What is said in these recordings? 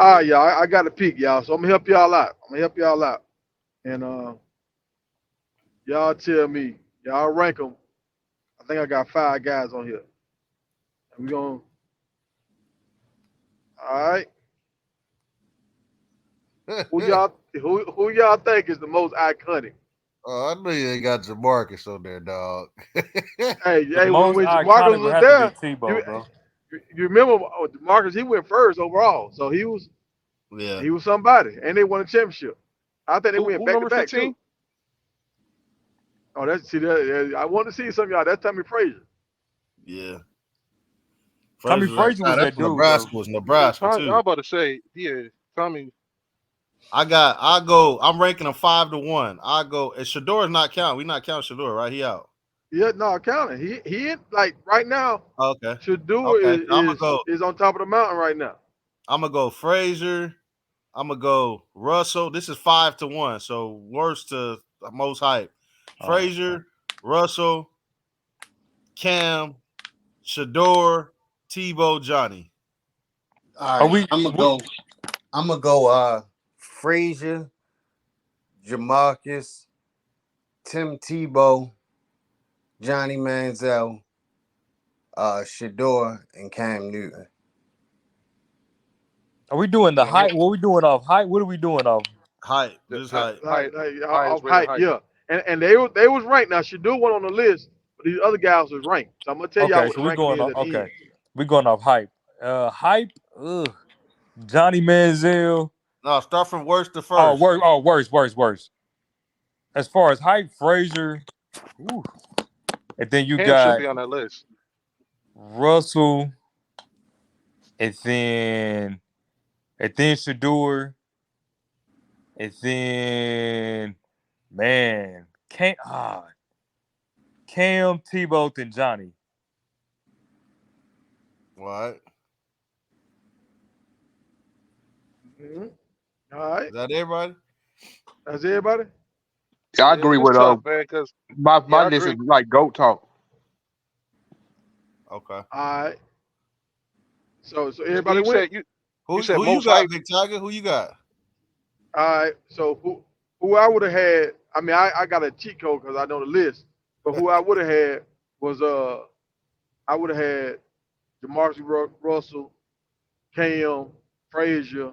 All right, y'all. I got to peek, y'all. So I'm gonna help y'all out. And y'all tell me, y'all rank them. I think I got 5 guys on here. And we gonna. All right. Who y'all think is the most iconic? Oh, I know you ain't got Jamarcus on there, dog. The Hey, most when Marcus iconic would was have to be there, Tebow, you bro. you remember Marcus? He went first overall, so Yeah. he was somebody, and they won a championship. I think they went Who back to number back too. 15? Oh, that's see that. I want to see some of y'all. That's Tommy Frazier. Yeah. Tommy Frazier Frazier was that's that dude, Nebraska though. was Yeah, Nebraska Tommy, I was too. about to say, yeah, Tommy. I'm ranking them 5-1. I go and Shador's not counting. We not counting Shador, right? He out. Yeah, no, counting. He like right now. Okay. Shadur Okay. So is on top of the mountain right now. I'm gonna go Frazier. I'm gonna go Russell. This is 5-1. So worst to most hype. Oh, Frazier, Russell, Cam, Shador, Tebow, Johnny. All are right, we? I'm gonna go. I'm gonna go. Frazier, Jamarcus, Tim Tebow, Johnny Manziel, Shador, and Cam Newton. Are we doing the Yeah, height? What we doing off height? What are we doing off? Hype. the, This the hype. high, Off highest rated hype, height. yeah. And they was ranked. Now Shadur went on the list, but these other guys was ranked. So I'm gonna tell y'all Okay, what so the we ranking going is off. at the Okay, end. we going off hype. Hype. Ugh. Johnny Manziel. No, start from worst to Oh, first. worse. Oh, worse, worse, worse. As far as hype, Frazier. Ooh. And then you Cam should got be on that list. Russell, and then Shador, and then man, Cam, Tebow, and Johnny. All right. Mm-hmm. All right, Is that everybody? that's everybody. Yeah, I Yeah, agree it's with tough, man. Cause my yeah, I list is agree. like goat talk. Okay. All right. So So everybody went. you said Who you most got, hype. Big Tiger? Who you got? All right. So who I would have had? I mean, I got a cheat code because I know the list. But who I would have had was I would have had Jamarcus Russell, Cam, Frazier,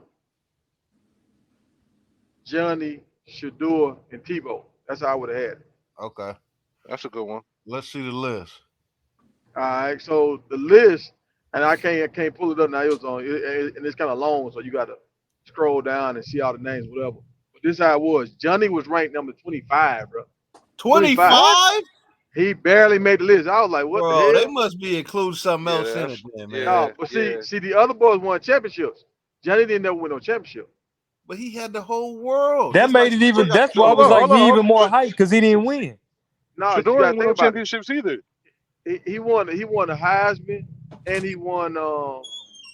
Johnny, Shador, and Tebow. That's how I would have had it. Okay. That's a good one. Let's see the list. All right. So the list, and I can't pull it up now. It was on, and it's kind of long, so you got to scroll down and see all the names, whatever. But this is how it was. Johnny was ranked number 25, bro. 25. 25? He barely made the list. I was like, what the Bro, they hell? must be including something Yeah, else in it that's then, man. No, yeah, but see, yeah. see, the other boys won championships. Johnny didn't never win no championship. But he had the whole world. That Just like made it Shador even. got That's the why I Hold whole was on, like, world. hold on, he hold even on. more But hype because he didn't win. No, you Shador got to ain't win think no about it. championships either. He won the Heisman and he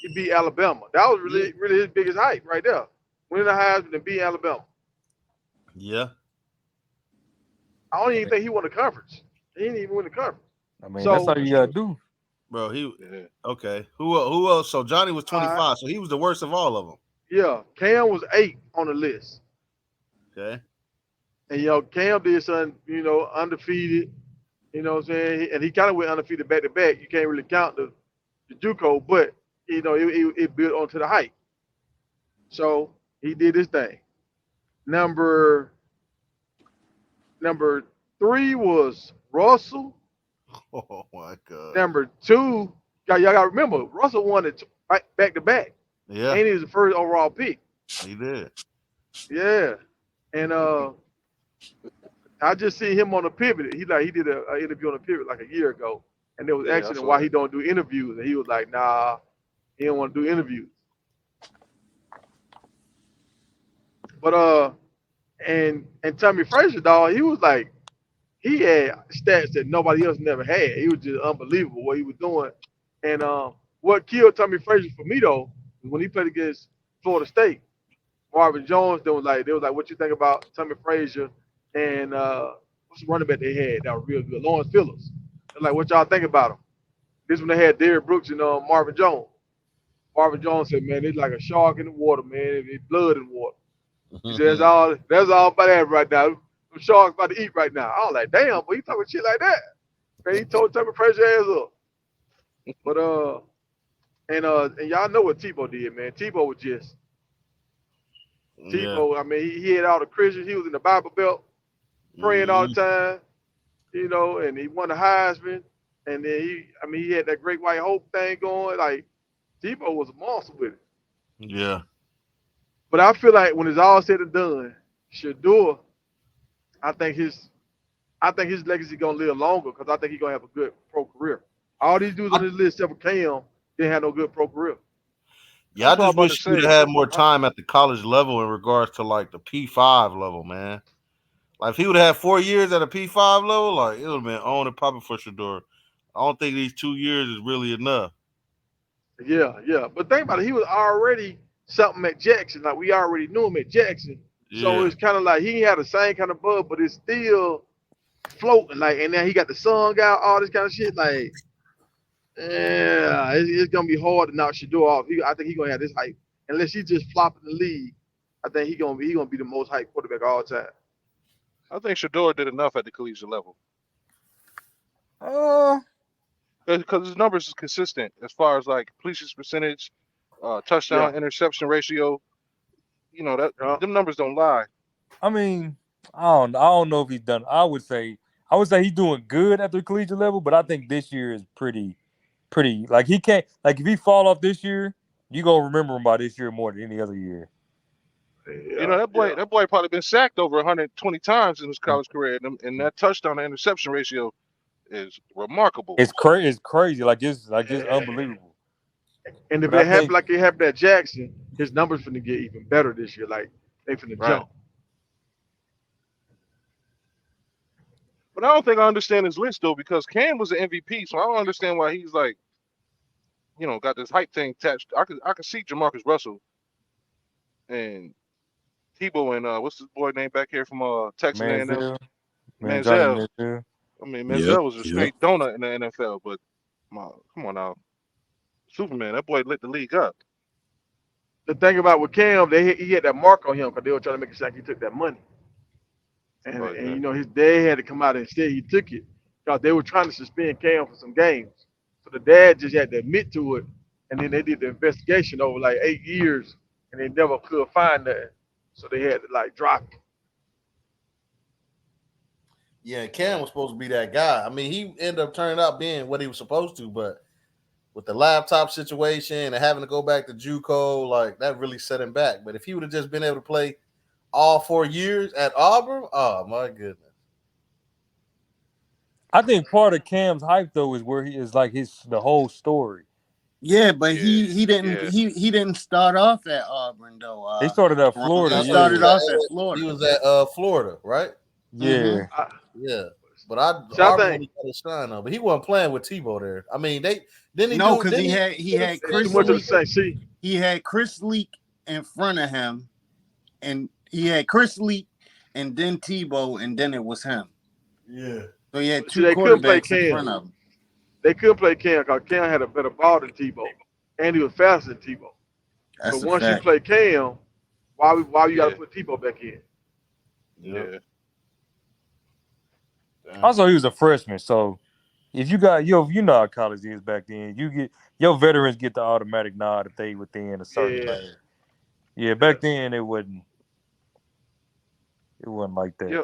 beat Alabama. That was Yeah. really his biggest hype right there. Winning the Heisman and beating Alabama. Yeah. I don't even think he won the conference. He didn't even win the conference. I mean, that's So all That's you gotta true. do. Bro, he Yeah. okay. Who else? So Johnny was uh, 25, so he was the worst of all of them. yeah, Cam was 8 on the list. Okay. And Cam did something, undefeated. You know what I'm saying? And he kind of went undefeated back to back. You can't really count the JUCO, but it built onto the hype. So he did his thing. Number number 3 was Russell. Oh my god. Number 2, y'all got to remember, Russell won it back to back, Yeah, and he was the first overall pick. he did. Yeah, and I just see him on the pivot. He did an interview on the pivot like a year ago, and they was Yeah, I asking him saw why he that. don't do interviews, and he was like, "Nah, he don't want to do interviews." But and Tommy Frazier, dog, he was like he had stats that nobody else never had. He was just unbelievable what he was doing. And what killed Tommy Frazier for me though was when he played against Florida State. Marvin Jones, they was like, what you think about Tommy Frazier and what's the running back they had that was real good? Lawrence Phillips. They're like, what y'all think about him? This one they had Derrick Brooks and Marvin Jones. Marvin Jones said, man, it's like a shark in the water, man. It's blood in the water. He said, that's all about that right now. Them sharks about to eat right now. I was like, damn, but he talking shit like that. Man, he told Tommy Frazier ass up. But and y'all know what Tebow did, man. Tebow was just Yeah. Tebow. I mean, he had all the Christians. He was in the Bible Belt, praying all the time, you know, and he won the Heisman. And then he had that Great White Hope thing going. Like, Tebow was a monster with it. Yeah. But I feel like when it's all said and done, Shador, I think his legacy gonna live longer because I think he's gonna have a good pro career. All these dudes on this list, except for Cam, didn't have no good pro career. Yeah, I That's what I'm just about wish to he would say. have had more time at the college level in regards to like the P5 level, man. Like if he would have had 4 years at a P5 level, like it would have been on and popping for Shador. I don't think these 2 years is really enough. Yeah. But think about it, he was already something at Jackson. Like we already knew him at Jackson. So Yeah. it's kind of like he had the same kind of buzz, but it's still floating. Like, and now he got the song out, all this kind of shit. Like, yeah, it's gonna be hard to knock Shador off. I think he's gonna have this hype, unless he just flop in the league. I think he's gonna be the most hyped quarterback of all time. I think Shador did enough at the collegiate level Uh, because his numbers is consistent as far as like completion percentage, touchdown interception ratio. You know that Yeah. them numbers don't lie. I mean, I don't know if he's done. I would say he's doing good at the collegiate level, but I think this year is pretty. Like he can't. Like if he fall off this year, you gonna remember him by this year more than any other year. You know that boy probably been sacked over 120 times in his college career, and that touchdown to interception ratio is remarkable. It's crazy. It's crazy. Like it's unbelievable. And if But I it happened think- like it happened at Jackson, his numbers finna get even better this year. Like they finna Right. jump. But I don't think I understand his list though because Cam was an MVP, so I don't understand why he's like, you know, got this hype thing attached. I could see Jamarcus Russell and Tebow and what's this boy name back here from Texas A&M? Manziel. Manziel. Manziel. I mean, Manziel was a straight donut in the NFL, but come on now, Superman, that boy lit the league up. The thing about with Cam, he had that mark on him because they were trying to make it sound like he took that money. And, Right, and yeah. you know, his dad had to come out and instead he took it because they were trying to suspend Cam for some games. So the dad just had to admit to it, and then they did the investigation over like 8 years, and they never could find that. So they had to like drop it. Yeah, Cam was supposed to be that guy. I mean, he ended up turning out being what he was supposed to, but with the laptop situation and having to go back to JUCO, like that really set him back. But if he would have just been able to play all 4 years at Auburn, oh my goodness. I think part of Cam's hype though is where he is like the whole story. Yeah, but Yeah, he didn't he didn't start off at Auburn though. He started at Florida. He yeah. started off He at Florida. was at Florida, right? Yeah. Yeah. But Auburn only got his shine on, but he wasn't playing with Tebow there. I mean, because he had Chris Too much of the Leak. same. See, He had Chris Leak in front of him, and he had Chris Leak, and then Tebow, and then it was him. Yeah. So he had See, two they couldn't play quarterbacks in Cam. front of him. they couldn't play Cam because Cam had a better ball than Tebow, and he was faster than Tebow. That's So a once you fact. play Cam, why you got to Yeah. put Tebow back in? Yeah. Also, he was a freshman, so if you got you know how college is back then. You get your veterans get the automatic nod if they within a certain Yeah. lane. Yeah, back then it wasn't like that. Yeah.